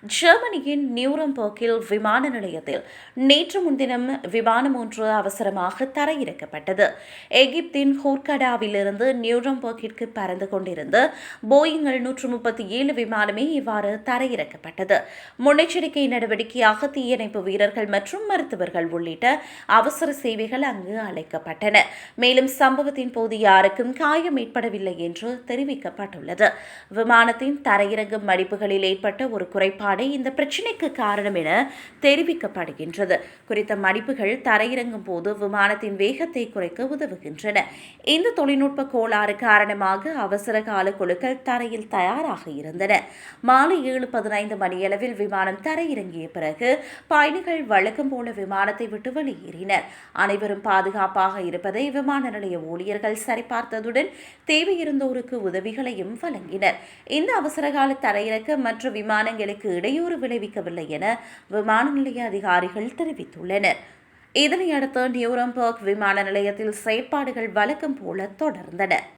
ஜெர்மனியின் நியூரம்பர்க்கில் விமான நிலையத்தில் நேற்று முன்தினம் விமானம் ஒன்று அவசரமாக தரையிறக்கப்பட்டது. எகிப்தின் ஹூர்கடாவிலிருந்து நியூரம்பர்க்கிற்கு பறந்து கொண்டிருந்த போயிங் 737 விமானமே இவ்வாறு தரையிறக்கப்பட்டது. முன்னெச்சரிக்கை நடவடிக்கையாக தீயணைப்பு வீரர்கள் மற்றும் மருத்துவர்கள் உள்ளிட்ட அவசர சேவைகள் அங்கு அழைக்கப்பட்டன. மேலும் சம்பவத்தின் போது யாருக்கும் காயம் ஏற்படவில்லை என்று தெரிவிக்கப்பட்டுள்ளது. விமானத்தின் தரையிறங்கும் மடிப்புகளில் ஏற்பட்ட ஒரு குறைபாடு இந்த பிரச்சினைக்கு காரணம் என தெரிவிக்கப்படுகின்றது. குறித்த மடிப்புகள் தரையிறங்கும் போது விமானத்தின் வேகத்தை குறைக்க உதவுகின்றன. இந்த தொழில்நுட்ப கோளாறு காரணமாக அவசர கால குழுக்கள் தரையில் தயாராக இருந்தன. மாலை 7:15 மணியளவில் விமானம் தரையிறங்கிய பிறகு பயணிகள் வழக்கம் போல விமானத்தை விட்டு வெளியேறினர். அனைவரும் பாதுகாப்பாக இருப்பதை விமான நிலைய ஊழியர்கள் சரிபார்த்ததுடன் தேவையிருந்தோருக்கு உதவிகளையும் வழங்கினர். இந்த அவசரகால தரையிறக்க மற்ற விமானங்களுக்கு இடையூறு விளைவிக்கவில்லை என விமான நிலைய அதிகாரிகள் தெரிவித்துள்ளனர். இதனையடுத்து நியூரம்பர்க் விமான நிலையத்தில் செயற்பாடுகள் வழக்கம் போல தொடர்ந்தன.